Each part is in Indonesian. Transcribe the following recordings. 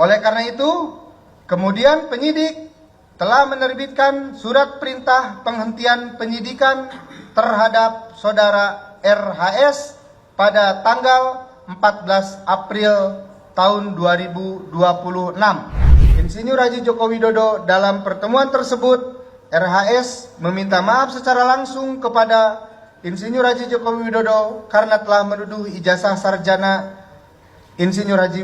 Oleh karena itu, kemudian penyidik telah menerbitkan surat perintah penghentian penyidikan terhadap saudara RHS pada tanggal 14 April tahun 2026. Insinyur Haji Joko Widodo dalam pertemuan tersebut, RHS meminta maaf secara langsung kepada Insinyur Haji Joko Widodo karena telah menuduh ijazah sarjana Insinyur Haji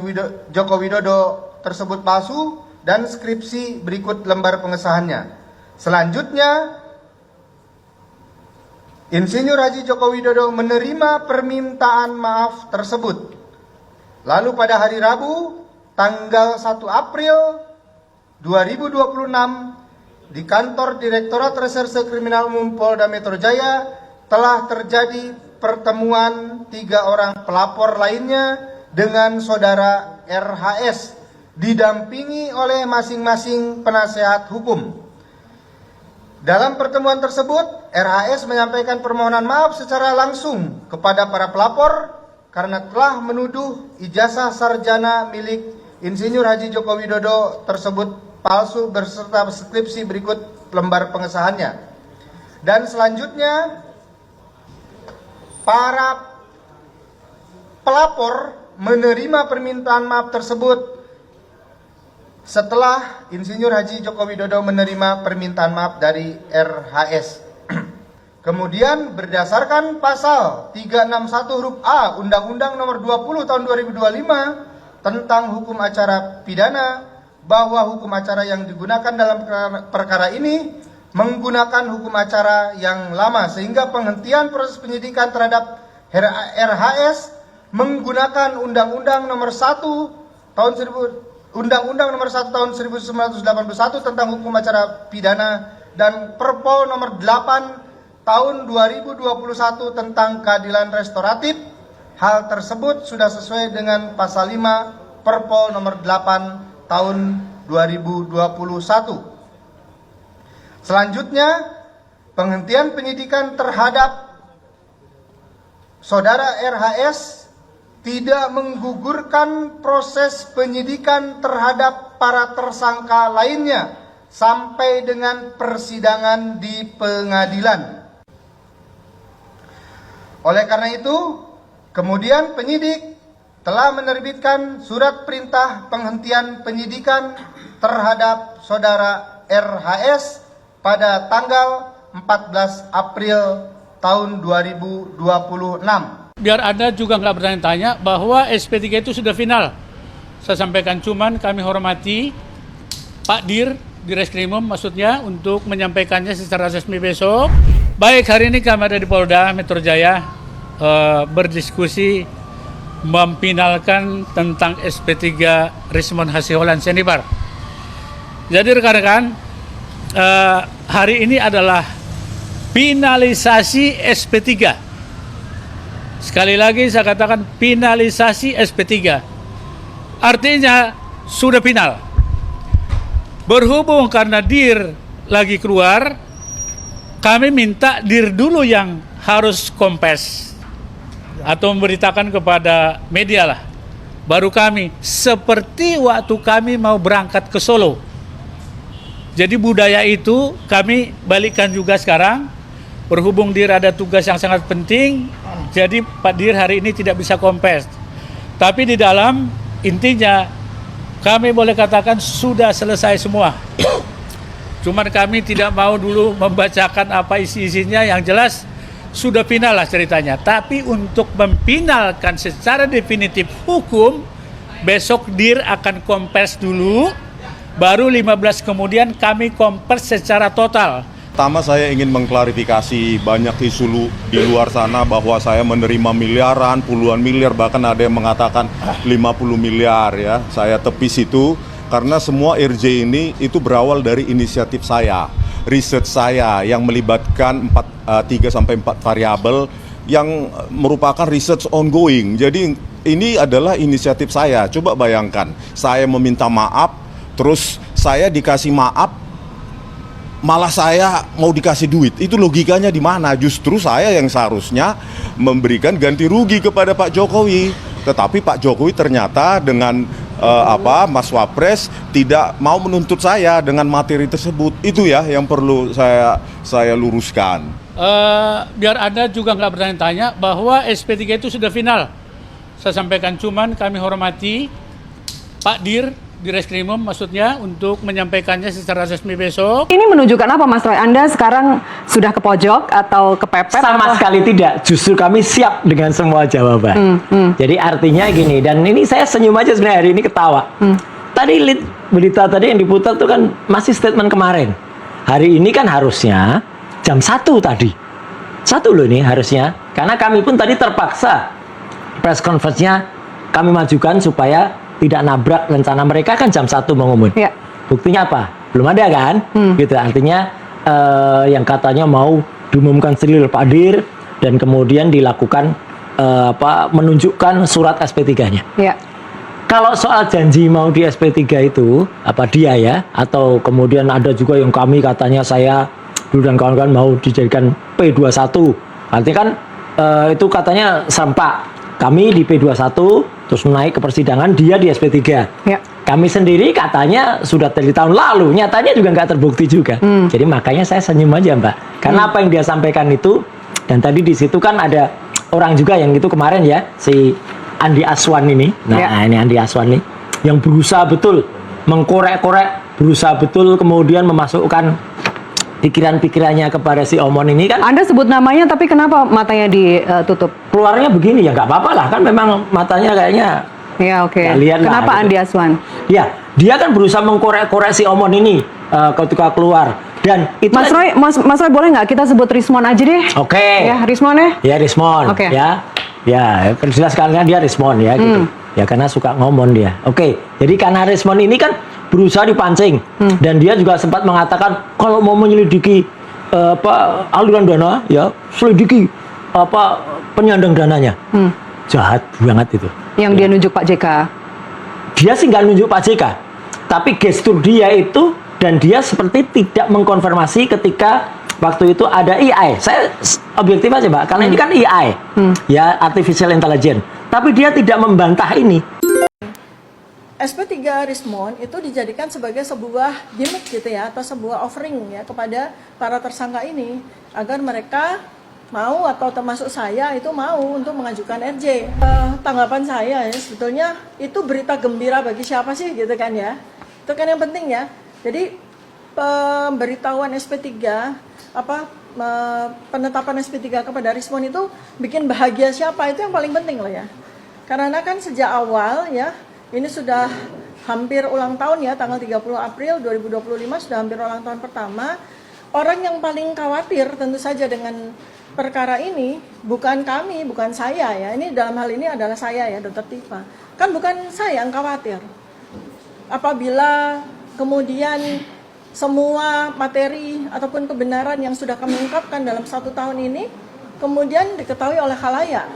Joko Widodo tersebut palsu dan skripsi berikut lembar pengesahannya. Selanjutnya, Insinyur Haji Joko Widodo menerima permintaan maaf tersebut. Lalu pada hari Rabu, tanggal 1 April 2026, di kantor Direktorat Reserse Kriminal Umum Polda Metro Jaya telah terjadi pertemuan 3 orang pelapor lainnya dengan saudara RHS, didampingi oleh masing-masing penasehat hukum. Dalam pertemuan tersebut, RHS menyampaikan permohonan maaf secara langsung kepada para pelapor karena telah menuduh ijazah sarjana milik Insinyur Haji Joko Widodo tersebut palsu beserta skripsi berikut lembar pengesahannya. Dan selanjutnya, para pelapor menerima permintaan maaf tersebut setelah Insinyur Haji Joko Widodo menerima permintaan maaf dari RHS. Kemudian berdasarkan pasal 361 huruf A Undang-Undang Nomor 20 Tahun 2025 tentang hukum acara pidana, bahwa hukum acara yang digunakan dalam perkara ini menggunakan hukum acara yang lama, sehingga penghentian proses penyidikan terhadap RHS menggunakan Undang-Undang Nomor 1 Tahun 1981 tentang hukum acara pidana dan Perpol Nomor 8 Tahun 2021 tentang keadilan restoratif. Hal tersebut sudah sesuai dengan pasal 5 Perpol Nomor 8 Tahun 2021. Selanjutnya, penghentian penyidikan terhadap saudara RHS tidak menggugurkan proses penyidikan terhadap para tersangka lainnya sampai dengan persidangan di pengadilan. Oleh karena itu, kemudian penyidik telah menerbitkan surat perintah penghentian penyidikan terhadap saudara RHS pada tanggal 14 April tahun 2026. Biar Anda juga nggak bertanya-tanya bahwa SP3 itu sudah final. Saya sampaikan, cuman kami hormati Pak Dir, Direskrimum maksudnya, untuk menyampaikannya secara resmi besok. Baik, hari ini kami ada di Polda Metro Jaya berdiskusi memfinalkan tentang SP3 Rismond Hasiholan Senibar. Jadi rekan-rekan, hari ini adalah finalisasi SP3. Sekali lagi saya katakan finalisasi SP3. Artinya sudah final. Berhubung karena Dir lagi keluar, kami minta Dir dulu yang harus kompes atau memberitakan kepada media lah. Baru kami, seperti waktu kami mau berangkat ke Solo. Jadi budaya itu kami balikkan juga sekarang. Berhubung Dir ada tugas yang sangat penting, jadi Pak Dir hari ini tidak bisa kompes. Tapi di dalam intinya kami boleh katakan sudah selesai semua. Cuman kami tidak mau dulu membacakan apa isi-isinya, yang jelas sudah final lah ceritanya. Tapi untuk memfinalkan secara definitif hukum, besok Dir akan kompes dulu, baru 15 kemudian kami kompes secara total. Pertama, saya ingin mengklarifikasi banyak isu di luar sana bahwa saya menerima miliaran, puluhan miliar, bahkan ada yang mengatakan 50 miliar ya. Saya tepis itu karena semua RJ ini itu berawal dari inisiatif saya, riset saya yang melibatkan 3-4 variabel yang merupakan research ongoing. Jadi ini adalah inisiatif saya. Coba bayangkan, saya meminta maaf, terus saya dikasih maaf, malah saya mau dikasih duit. Itu logikanya di mana? Justru saya yang seharusnya memberikan ganti rugi kepada Pak Jokowi. Tetapi Pak Jokowi ternyata dengan Mas Wapres tidak mau menuntut saya dengan materi tersebut. Itu ya yang perlu saya luruskan. Biar Anda juga nggak bertanya-tanya bahwa SP3 itu sudah final. Saya sampaikan, cuman kami hormati Pak Dir, di Reskrimum maksudnya, untuk menyampaikannya secara resmi besok. Ini menunjukkan apa, Mas Roy? Anda sekarang sudah ke pojok atau kepepet? Sama sekali tidak. Justru kami siap dengan semua jawaban. Jadi artinya gini, dan ini saya senyum aja sebenarnya hari ini ketawa. Tadi berita tadi yang diputar itu kan masih statement kemarin. Hari ini kan harusnya jam 1 tadi. 1 loh ini harusnya. Karena kami pun tadi terpaksa press conference-nya kami majukan supaya tidak nabrak rencana mereka kan jam 1 mengumumkan. Ya. Buktinya apa? Belum ada kan? Gitu. Artinya yang katanya mau diumumkan selil Pak Dir dan kemudian dilakukan menunjukkan surat SP3-nya. Ya. Kalau soal janji mau di SP3 itu apa dia ya, atau kemudian ada juga yang kami katanya saya dulu dan kawan-kawan mau dijadikan P21. Artinya kan itu katanya serempak. Kami di P21 terus naik ke persidangan, dia di SP3. Ya. Kami sendiri katanya sudah dari tahun lalu, nyatanya juga nggak terbukti juga. Jadi makanya saya senyum aja, Mbak. Karena apa yang dia sampaikan itu, dan tadi di situ kan ada orang juga yang itu kemarin ya, si Andi Aswan ini. Nah, ini Andi Aswan nih yang berusaha betul mengkorek-korek, berusaha betul kemudian memasukkan pikiran-pikirannya kepada si Omon ini kan. Anda sebut namanya, tapi kenapa matanya ditutup? Keluarnya begini ya, nggak apa-apa lah, kan memang matanya kayaknya. Ya, oke. Ya, lihat lah, Kenapa gitu. Andi Aswan? Ya, dia kan berusaha mengkorek-korek si Omon ini ketika keluar. Dan itu Mas Roy, Mas Roy boleh nggak kita sebut Rismon aja deh? Oke. Ya, Rismon ya? Ya, Rismon. Oke. Ya, jelas sekali kan dia Rismon ya gitu. Ya karena suka ngomong dia. Oke. Jadi karena Rismon ini kan berusaha dipancing dan dia juga sempat mengatakan kalau mau menyelidiki aliran dana ya selidiki penyandang dananya. Jahat banget itu. Yang dia nunjuk Pak JK. Dia sih nggak nunjuk Pak JK, tapi gestur dia itu dan dia seperti tidak mengkonfirmasi ketika waktu itu ada AI. Saya objektif aja, Mbak, karena ini kan AI, ya artificial intelligence. Tapi dia tidak membantah ini. SP3 Rismon itu dijadikan sebagai sebuah gimmick gitu ya, atau sebuah offering ya kepada para tersangka ini agar mereka mau, atau termasuk saya itu mau untuk mengajukan RJ. Tanggapan saya ya, sebetulnya itu berita gembira bagi siapa sih gitu kan ya. Itu kan yang penting ya. Jadi pemberitahuan SP3 penetapan SP3 kepada Rismon itu bikin bahagia siapa, itu yang paling penting loh ya. Karena kan sejak awal ya, ini sudah hampir ulang tahun ya, tanggal 30 April 2025 sudah hampir ulang tahun pertama. Orang yang paling khawatir tentu saja dengan perkara ini bukan kami, bukan saya ya. Ini dalam hal ini adalah saya ya, Dr. Tifa. Kan bukan saya yang khawatir. Apabila kemudian semua materi ataupun kebenaran yang sudah kami ungkapkan dalam 1 tahun ini kemudian diketahui oleh khalayak,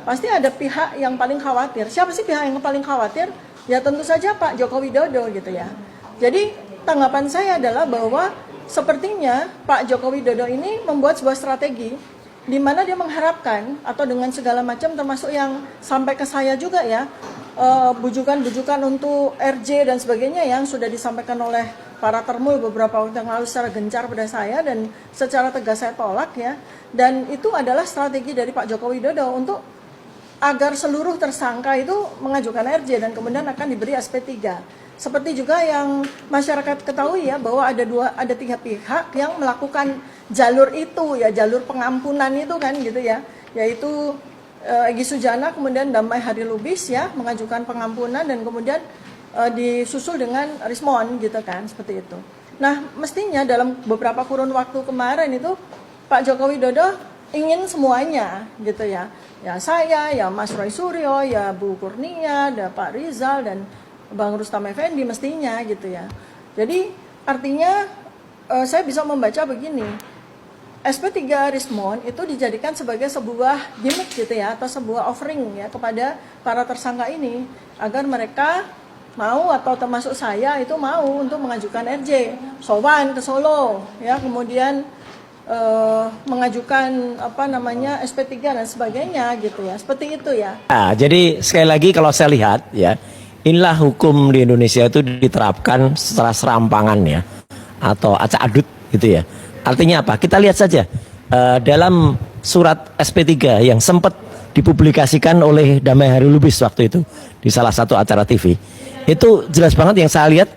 pasti ada pihak yang paling khawatir. Siapa sih pihak yang paling khawatir? Ya tentu saja Pak Joko Widodo gitu ya. Jadi tanggapan saya adalah bahwa sepertinya Pak Joko Widodo ini membuat sebuah strategi di mana dia mengharapkan, atau dengan segala macam termasuk yang sampai ke saya juga ya, bujukan-bujukan untuk RJ dan sebagainya yang sudah disampaikan oleh para termul beberapa waktu yang lalu secara gencar pada saya dan secara tegas saya tolak ya. Dan itu adalah strategi dari Pak Joko Widodo untuk agar seluruh tersangka itu mengajukan RJ dan kemudian akan diberi SP3. Seperti juga yang masyarakat ketahui ya, bahwa ada 3 pihak yang melakukan jalur itu ya, jalur pengampunan itu kan gitu ya, yaitu Egy Sujana, kemudian Damai Hari Lubis ya mengajukan pengampunan dan kemudian disusul dengan Rismon gitu kan, seperti itu. Nah, mestinya dalam beberapa kurun waktu kemarin itu Pak Joko Widodo ingin semuanya gitu ya. Ya saya, ya Mas Roy Suryo, ya Bu Kurnia, ada Pak Rizal dan Bang Rustam Effendi mestinya gitu ya. Jadi artinya saya bisa membaca begini. SP3 Rismon itu dijadikan sebagai sebuah gimmick gitu ya, atau sebuah offering ya kepada para tersangka ini agar mereka mau, atau termasuk saya itu mau untuk mengajukan RJ, sowan ke Solo ya, kemudian mengajukan SP3 dan sebagainya gitu ya, seperti itu ya. Nah, jadi sekali lagi kalau saya lihat ya, inilah hukum di Indonesia itu diterapkan secara serampangan ya, atau acak adut gitu ya. Artinya apa? Kita lihat saja dalam surat SP3 yang sempat dipublikasikan oleh Damai Hari Lubis waktu itu di salah satu acara TV. Itu jelas banget yang saya lihat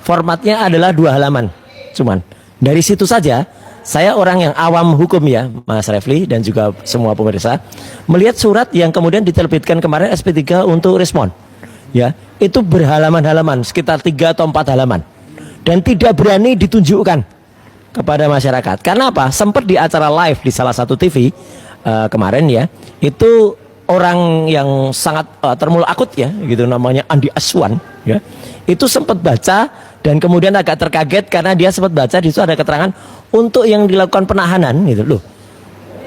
formatnya adalah 2 halaman. Cuman dari situ saja saya orang yang awam hukum ya, Mas Refli dan juga semua pemirsa, melihat surat yang kemudian diterbitkan kemarin SP3 untuk respon. Ya, itu berhalaman-halaman, sekitar 3 atau 4 halaman. Dan tidak berani ditunjukkan kepada masyarakat. Karena apa? Sempat di acara live di salah satu TV kemarin ya, itu orang yang sangat termulai akut ya, gitu namanya Andi Aswan ya. Itu sempat baca dan kemudian agak terkaget karena dia sempat baca di situ ada keterangan untuk yang dilakukan penahanan gitu loh.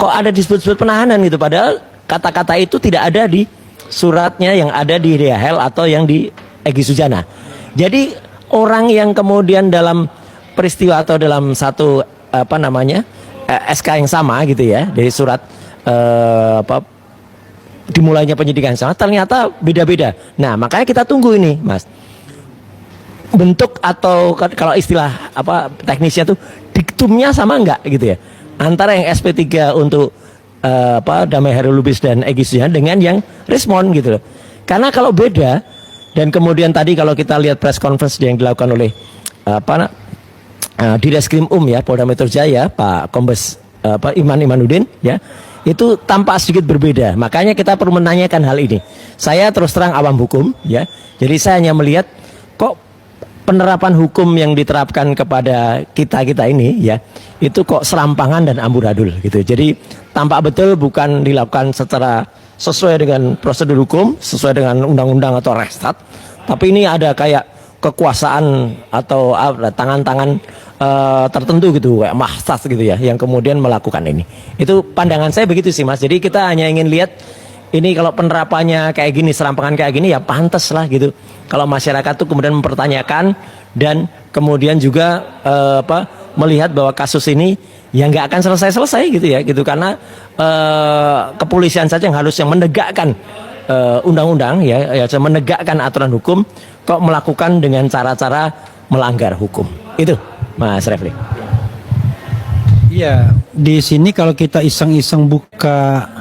Kok ada disebut-sebut penahanan gitu, padahal kata-kata itu tidak ada di suratnya yang ada di Riahel atau yang di Egy Sujana. Jadi orang yang kemudian dalam peristiwa atau dalam satu SK yang sama gitu ya, dari surat dimulainya penyidikan yang sama, ternyata beda-beda. Nah, makanya kita tunggu ini, Mas. Bentuk atau kalau istilah teknisnya tuh diktumnya sama enggak gitu ya. Antara yang SP3 untuk Damai Hari Lubis dan Egy Sujana dengan yang respon gitu loh. Karena kalau beda, dan kemudian tadi kalau kita lihat press conference yang dilakukan oleh di Reskrim ya, Polda Metro Jaya, Pak Kombes Iman Imanuddin ya, itu tampak sedikit berbeda. Makanya kita perlu menanyakan hal ini. Saya terus terang awam hukum ya, jadi saya hanya melihat kok penerapan hukum yang diterapkan kepada kita ini ya, itu kok serampangan dan amburadul gitu. Jadi tampak betul bukan dilakukan secara sesuai dengan prosedur hukum, sesuai dengan undang-undang atau Restat, tapi ini ada kayak kekuasaan atau tangan-tangan tertentu gitu, kayak mahsas gitu ya, yang kemudian melakukan ini. Itu pandangan saya begitu sih, Mas. Jadi kita hanya ingin lihat ini kalau penerapannya kayak gini, serampangan kayak gini ya pantas lah gitu. Kalau masyarakat tuh kemudian mempertanyakan dan kemudian juga melihat bahwa kasus ini ya nggak akan selesai gitu ya, gitu, karena kepolisian saja yang harusnya menegakkan undang-undang ya menegakkan aturan hukum, kok melakukan dengan cara-cara melanggar hukum. Itu, Mas Refli. Iya, di sini kalau kita iseng-iseng buka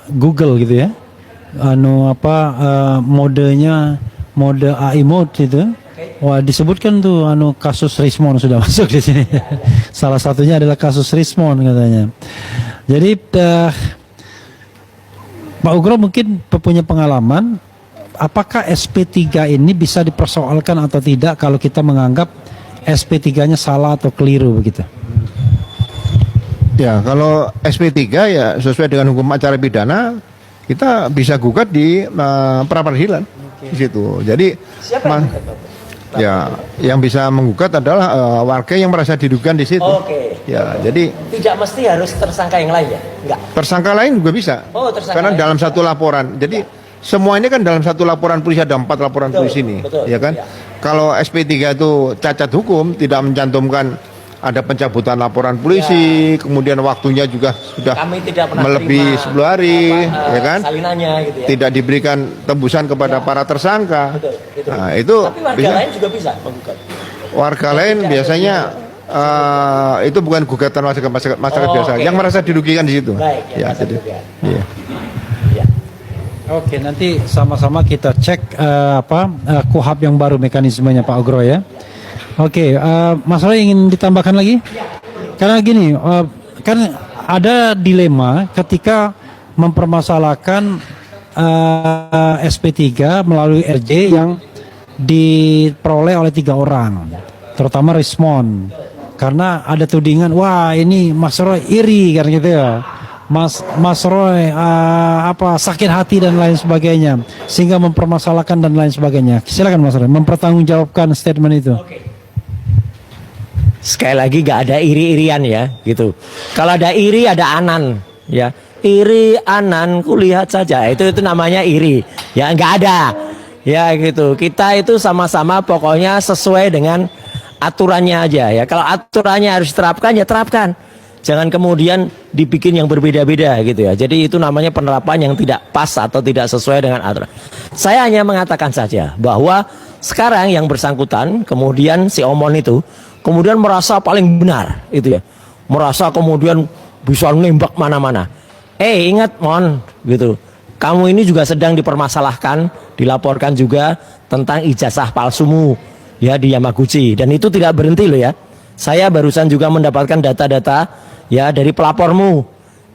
Google gitu ya, modenya mode AI mode itu, wah disebutkan tuh kasus Rismon sudah masuk di sini. Salah satunya adalah kasus Rismon katanya. Jadi Pak Ugro mungkin punya pengalaman, apakah SP3 ini bisa dipersoalkan atau tidak kalau kita menganggap SP3-nya salah atau keliru begitu? Ya, kalau SP3 ya sesuai dengan hukum acara pidana, kita bisa gugat di pra-peradilan di situ. Jadi ya yang bisa menggugat adalah warga yang merasa dirugikan di situ. Ya, jadi tidak mesti harus tersangka yang lain ya? Enggak. Tersangka lain juga bisa. Karena lain. dalam satu laporan. Jadi semua ini kan dalam satu laporan polisi, ada 4 laporan polisi ini, ya kan? Ya. Kalau SP3 itu cacat hukum, tidak mencantumkan ada pencabutan laporan polisi, kemudian waktunya juga sudah melebihi 10 hari, ya kan? Salinannya gitu ya. Tidak diberikan tembusan kepada para tersangka. Betul. Nah, itu tapi warga lain juga bisa menggugat. Warga lain biasanya itu bukan gugatan masyarakat biasa, yang merasa dirugikan di situ. Baik, ya, jadi, iya. Oke, nanti sama-sama kita cek KUHAP yang baru mekanismenya Pak Ugro ya. Oke, Mas Roy ingin ditambahkan lagi? Karena gini, kan ada dilema ketika mempermasalahkan SP3 melalui RJ yang diperoleh oleh 3 orang, terutama Rismon. Karena ada tudingan, wah ini Mas Roy iri kan gitu ya. Mas Roy sakit hati dan lain sebagainya, sehingga mempermasalahkan dan lain sebagainya. Silakan Mas Roy mempertanggungjawabkan statement itu. Sekali lagi gak ada iri-irian ya gitu. Kalau ada iri ada anan ya. Iri anan kulihat saja itu namanya iri ya, nggak ada ya gitu. Kita itu sama-sama pokoknya sesuai dengan aturannya aja ya. Kalau aturannya harus diterapkan ya terapkan. Jangan kemudian dibikin yang berbeda-beda gitu ya. Jadi itu namanya penerapan yang tidak pas atau tidak sesuai dengan aturan. Saya hanya mengatakan saja bahwa sekarang yang bersangkutan, kemudian si Omon itu kemudian merasa paling benar itu ya. Merasa kemudian bisa nembak mana-mana. Ingat Mon gitu. Kamu ini juga sedang dipermasalahkan, dilaporkan juga tentang ijazah palsumu ya di Yamaguchi, dan itu tidak berhenti loh ya. Saya barusan juga mendapatkan data-data ya dari pelapormu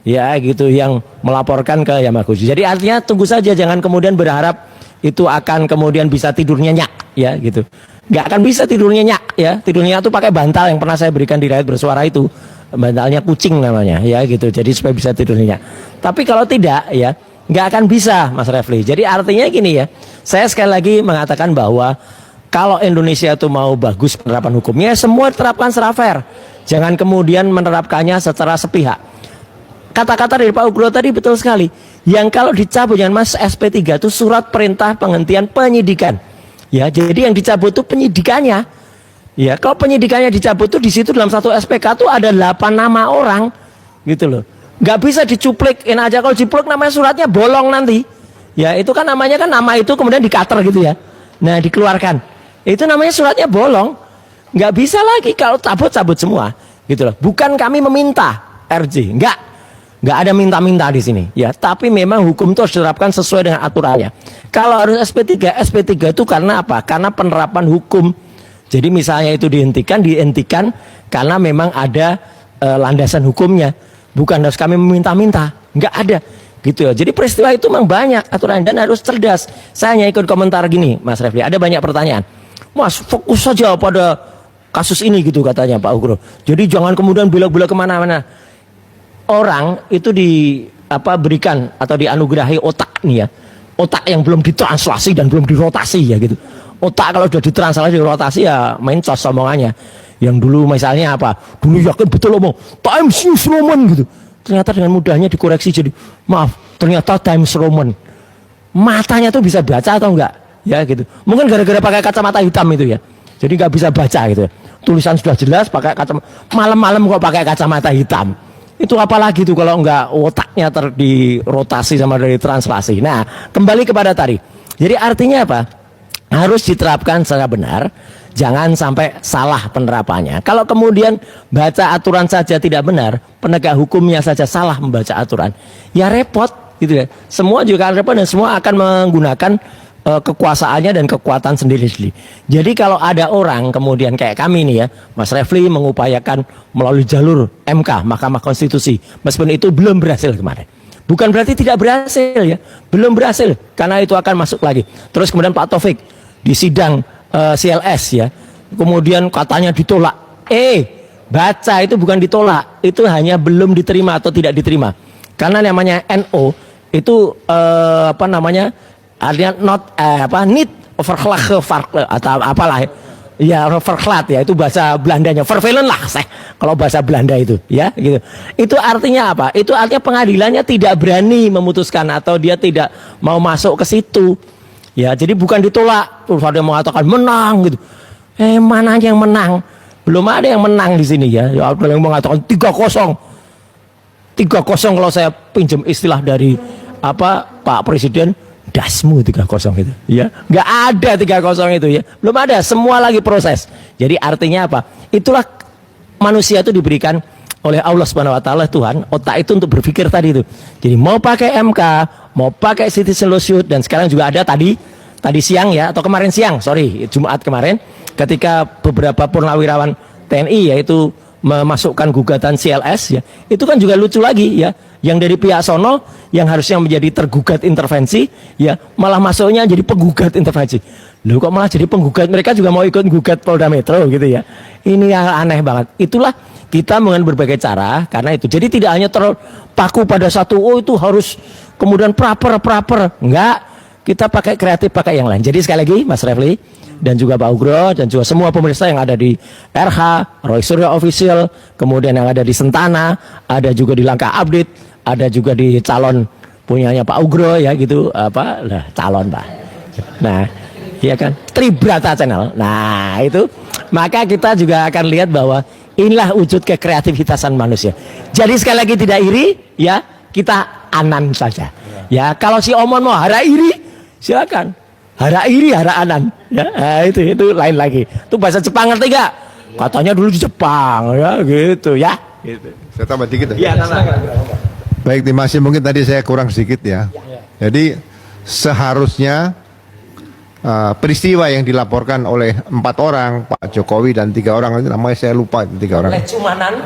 ya gitu yang melaporkan ke Yamaguchi. Jadi artinya tunggu saja, jangan kemudian berharap itu akan kemudian bisa tidur nyenyak ya gitu. Nggak akan bisa tidur nyenyak ya. Tidur nyenyak itu pakai bantal yang pernah saya berikan di Rakyat Bersuara itu. Bantalnya kucing namanya ya gitu. Jadi supaya bisa tidur nyenyak. Tapi kalau tidak ya nggak akan bisa Mas Refli. Jadi artinya gini ya. Saya sekali lagi mengatakan bahwa kalau Indonesia itu mau bagus penerapan hukumnya, semua terapkan secara fair. Jangan kemudian menerapkannya secara sepihak. Kata-kata dari Pak Ugro tadi betul sekali. Yang kalau dicabut dengan Mas SP3 itu surat perintah penghentian penyidikan. Ya, jadi yang dicabut itu penyidikannya. Ya, kalau penyidikannya dicabut itu di situ dalam satu SPK itu ada 8 nama orang, gitu loh. Nggak bisa dicuplikin aja. Kalau dicupluk namanya suratnya bolong nanti. Ya, itu kan namanya kan nama itu kemudian dikater gitu ya. Nah, dikeluarkan. Itu namanya suratnya bolong. Nggak bisa lagi kalau cabut semua, gitu loh. Bukan kami meminta RJ, nggak ada minta-minta di sini, ya. Tapi memang hukum itu harus diterapkan sesuai dengan aturannya. Kalau harus SP3 itu karena apa? Karena penerapan hukum. Jadi misalnya itu dihentikan karena memang ada landasan hukumnya. Bukan harus kami meminta-minta, nggak ada, gitu ya. Jadi peristiwa itu memang banyak aturan dan harus cerdas. Saya hanya ikut komentar gini, Mas Refli. Ada banyak pertanyaan. Mas, fokus saja pada kasus ini gitu katanya Pak Ugro. Jadi jangan kemudian belok-belok kemana-mana. Orang itu berikan atau dianugerahi otak nih ya. Otak yang belum ditranslasi dan belum dirotasi ya gitu. Otak kalau sudah ditranslasi dirotasi ya main cos omongannya. Yang dulu misalnya apa? Dulu yakin betul omong Times New Roman gitu. Ternyata dengan mudahnya dikoreksi jadi maaf, ternyata Times Roman. Matanya tuh bisa baca atau enggak? Ya gitu. Mungkin gara-gara pakai kacamata hitam itu ya. Jadi nggak bisa baca gitu. Tulisan sudah jelas pakai kacamata. Malam-malam kok pakai kacamata hitam. Itu apalagi tuh kalau nggak otaknya dirotasi sama dari translasi. Nah, kembali kepada tadi. Jadi artinya apa? Harus diterapkan secara benar. Jangan sampai salah penerapannya. Kalau kemudian baca aturan saja tidak benar, penegak hukumnya saja salah membaca aturan, ya repot gitu ya. Semua juga akan repot dan semua akan menggunakan kekuasaannya dan kekuatan sendiri-sendiri. Jadi kalau ada orang kemudian kayak kami nih ya, Mas Refli mengupayakan melalui jalur MK, Mahkamah Konstitusi, meskipun itu belum berhasil kemarin. Bukan berarti tidak berhasil ya, belum berhasil karena itu akan masuk lagi. Terus kemudian Pak Taufik di sidang CLS ya, kemudian katanya ditolak. Baca itu bukan ditolak, itu hanya belum diterima atau tidak diterima. Karena namanya NO itu artinya niet atau apalah ya, verklat ya, itu bahasa Belandanya, vervelen lah kalau bahasa Belanda itu ya gitu. Itu artinya apa? Itu artinya pengadilannya tidak berani memutuskan atau dia tidak mau masuk ke situ ya. Jadi bukan ditolak terus ada yang mengatakan menang gitu. Mana yang menang? Belum ada yang menang di sini ya. Ya ada yang mengatakan 3-0 kalau saya pinjam istilah dari Pak Presiden, dasmu 3-0 itu ya, nggak ada 3-0 itu ya, belum ada, semua lagi proses. Jadi artinya apa? Itulah manusia itu diberikan oleh Allah Subhanahu Wa Taala, Tuhan, otak itu untuk berpikir tadi itu. Jadi mau pakai MK, mau pakai citizen lawsuit, dan sekarang juga ada tadi siang ya, atau kemarin siang, Jumat kemarin, ketika beberapa purnawirawan TNI yaitu memasukkan gugatan CLS ya, itu kan juga lucu lagi ya, yang dari pihak sono yang harusnya menjadi tergugat intervensi ya, malah masuknya jadi penggugat intervensi. Loh, kok malah jadi penggugat? Mereka juga mau ikut gugat Polda Metro gitu ya. Ini yang aneh banget. Itulah kita dengan berbagai cara karena itu. Jadi tidak hanya terpaku pada satu, itu harus kemudian proper. Enggak, kita pakai kreatif, pakai yang lain. Jadi sekali lagi Mas Refli dan juga Pak Ugro dan juga semua pemirsa yang ada di RH, Roy Suryo Official, kemudian yang ada di Sentana, ada juga di Langkah Update, ada juga di calon punyanya Pak Ugro ya gitu, calon Pak. Nah, iya kan, Tribrata Channel. Nah, itu maka kita juga akan lihat bahwa Inilah wujud kekreativitasan manusia. Jadi sekali lagi tidak iri, ya kita anan saja. Ya kalau si Omon mau hara iri, silakan. Hara iri, hara anan. Ya itu lain lagi. Itu bahasa Jepang ngerti gak? Katanya dulu di Jepang, ya gitu ya. Gitu. Saya tambah dikit Ya, Baik, terima kasih. Mungkin tadi saya kurang sedikit ya. Jadi seharusnya peristiwa yang dilaporkan oleh 4 orang, Pak Jokowi dan 3 orang, namanya saya lupa 3 orang.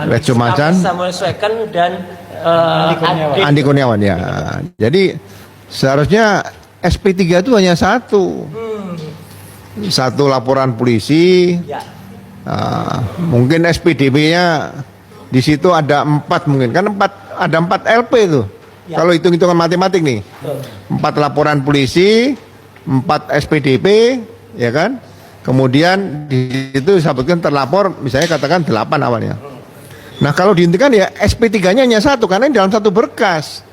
Lecumanan, Samuel Sweken dan Andi Kurniawan ya. Jadi seharusnya SP3 itu hanya satu laporan polisi. Mungkin SPDP-nya di situ ada 4 mungkin, kan ada 4 LP itu. Kalau hitung-hitungan matematik nih, 4 laporan polisi, 4 SPDP, ya kan? Kemudian di situ disebutkan terlapor, misalnya katakan 8 awalnya. Nah kalau dihentikan ya SP3-nya hanya 1 karena ini dalam satu berkas.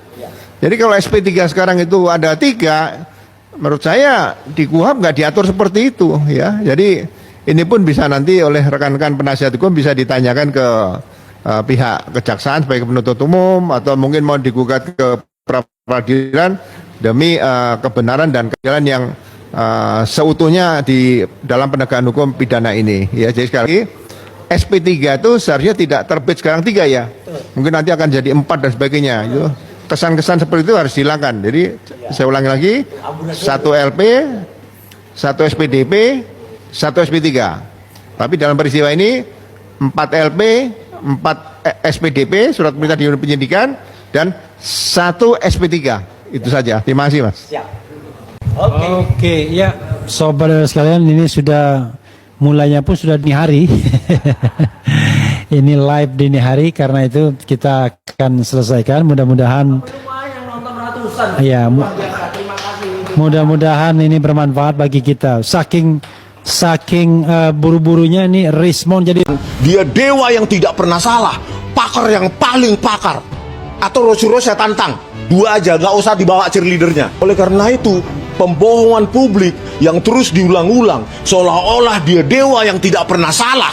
Jadi kalau SP3 sekarang itu ada 3, menurut saya di KUHP nggak diatur seperti itu ya. Jadi ini pun bisa nanti oleh rekan-rekan penasihat hukum bisa ditanyakan ke pihak kejaksaan sebagai penuntut umum atau mungkin mau digugat ke peradilan demi kebenaran dan keadilan yang seutuhnya di dalam penegakan hukum pidana ini ya. Jadi sekali lagi SP3 itu seharusnya tidak terbit sekarang 3 ya, mungkin nanti akan jadi 4 dan sebagainya. Itu kesan-kesan seperti itu harus dihilangkan. Jadi saya ulangi lagi, 1 LP, 1 SPDP, 1 SP3. Tapi dalam peristiwa ini 4 LP, 4 SPDP, surat perintah di unit penyidikan, dan 1 SP3. Itu saja. Terima kasih, Mas. Oke, ya sobat sekalian, ini sudah mulainya pun sudah dini hari. Ini live dini hari, karena itu kita akan selesaikan. Mudah-mudahan ya, mudah-mudahan ini bermanfaat bagi kita. Saking buru-burunya ini Rismond jadi dia dewa yang tidak pernah salah, pakar yang paling pakar. Atau Rasulullah saya tantang, 2 aja gak usah dibawa cheerleadernya. Oleh karena itu pembohongan publik yang terus diulang-ulang seolah-olah dia dewa yang tidak pernah salah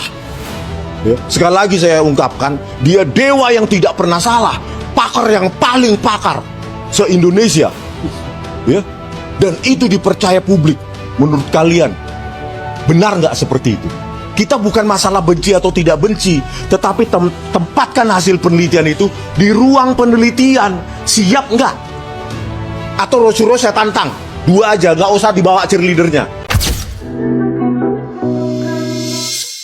ya. Sekali lagi saya ungkapkan, dia dewa yang tidak pernah salah, pakar yang paling pakar se-Indonesia ya. Dan itu dipercaya publik. Menurut kalian benar nggak seperti itu? Kita bukan masalah benci atau tidak benci, tetapi tempatkan hasil penelitian itu di ruang penelitian. Siap nggak? Atau Rasulullah saya tantang, 2 aja, nggak usah dibawa cheerleadernya.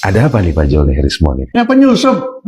Ada apa nih Pak Joleh Rismond ini? Ya penyusup.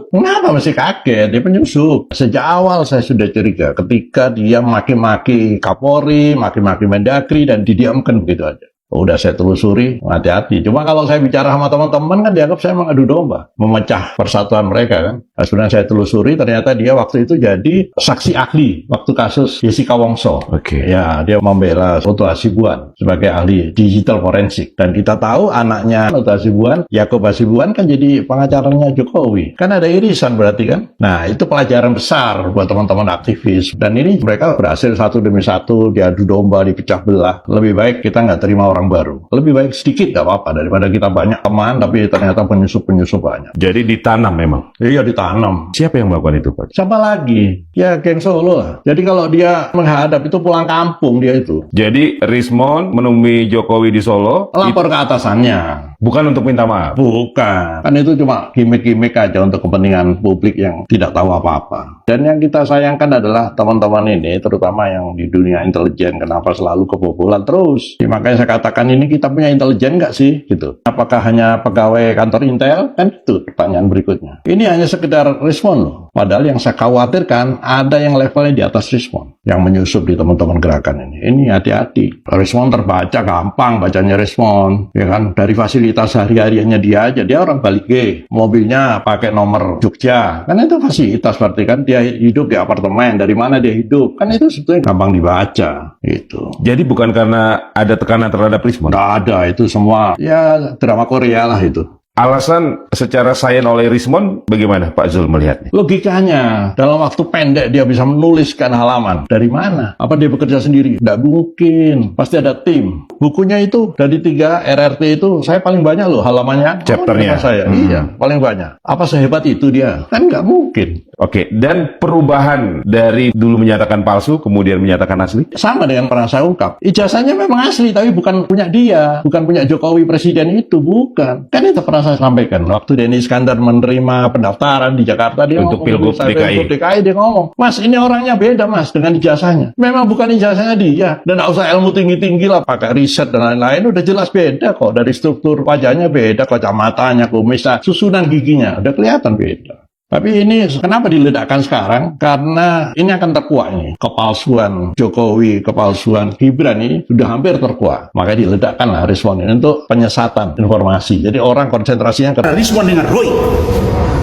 Kenapa masih kaget? Dia penyusup. Sejak awal saya sudah curiga ketika dia maki-maki Kapolri, maki-maki Mendagri, dan didiamkan begitu aja. Udah saya telusuri, hati-hati. Cuma kalau saya bicara sama teman-teman kan dianggap saya mengadu domba, memecah persatuan mereka kan. Nah, sebenarnya saya telusuri, ternyata dia waktu itu jadi saksi ahli waktu kasus Jessica Wongso. Oke. Ya, dia membela Oto Hasibuan sebagai ahli digital forensik. Dan kita tahu anaknya Oto Hasibuan, Yaakob Hasibuan kan jadi pengacaranya Jokowi. Kan ada irisan berarti kan. Nah, itu pelajaran besar buat teman-teman aktivis. Dan ini mereka berhasil satu demi satu diadu domba, dipecah belah. Lebih baik kita nggak terima orang baru. Lebih baik sedikit nggak apa-apa daripada kita banyak teman tapi ternyata penyusup banyak. Jadi ditanam memang? Iya, ditanam. Siapa yang melakukan itu Pak? Siapa lagi? Ya geng Solo lah. Jadi kalau dia menghadap itu pulang kampung dia itu. Jadi Rismond menemui Jokowi di Solo, lapor ke atasannya. Bukan untuk minta maaf? Bukan. Kan itu cuma gimmick-gimmick aja untuk kepentingan publik yang tidak tahu apa-apa. Dan yang kita sayangkan adalah teman-teman ini, terutama yang di dunia intelijen, kenapa selalu kebobolan terus. Ya, makanya saya katakan ini kita punya intelijen nggak sih? Gitu. Apakah hanya pegawai kantor Intel? Kan itu pertanyaan berikutnya. Ini hanya sekedar Rismond loh. Padahal yang saya khawatirkan ada yang levelnya di atas Rismond yang menyusup di teman-teman gerakan ini. Ini hati-hati. Rismond terbaca gampang bacanya Rismond, ya kan? Dari fasilitas sehari-hariannya dia aja, dia orang Balige, mobilnya pakai nomor Jogja, kan itu fasilitas berarti kan dia hidup di apartemen. Dari mana dia hidup? Kan itu sebetulnya gampang dibaca. Gitu. Jadi bukan karena ada tekanan terhadap Rismond? Nggak ada, itu semua ya drama Korea lah itu. Alasan secara sains oleh Rismond bagaimana Pak Zul melihatnya? Logikanya, dalam waktu pendek dia bisa menuliskan halaman. Dari mana? Apa dia bekerja sendiri? Tidak mungkin. Pasti ada tim. Bukunya itu, dari 3 RRT itu, saya paling banyak loh halamannya. Chapternya? Saya. Iya, paling banyak. Apa sehebat itu dia? Kan nggak mungkin. Oke, dan perubahan dari dulu menyatakan palsu, kemudian menyatakan asli? Sama dengan pernah saya ungkap. Ijazahnya memang asli, tapi bukan punya dia. Bukan punya Jokowi Presiden itu, bukan. Kan itu pernah saya sampaikan. Waktu Denny Iskandar menerima pendaftaran di Jakarta, dia Untuk ngomong, Pilgub DKI. dia ngomong, Mas, ini orangnya beda, Mas, dengan ijazahnya. Memang bukan ijazahnya dia. Dan nggak usah ilmu tinggi-tinggi lah, pakai riset dan lain-lain, udah jelas beda kok. Dari struktur wajahnya beda, kacamatanya, kumisnya, susunan giginya, udah kelihatan beda. Tapi ini kenapa diledakkan sekarang? Karena ini akan terkuak ini. Kepalsuan Jokowi, kepalsuan Gibran ini sudah hampir terkuak. Maka diledakkanlah Rismond ini untuk penyesatan informasi. Jadi orang konsentrasinya ke Rismond dengan Roy.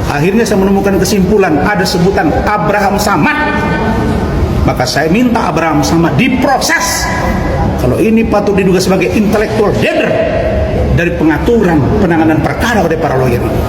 Akhirnya saya menemukan kesimpulan ada sebutan Abraham Samad. Maka saya minta Abraham Samad diproses. Kalau ini patut diduga sebagai intellectual dander dari pengaturan penanganan perkara oleh para lawyer.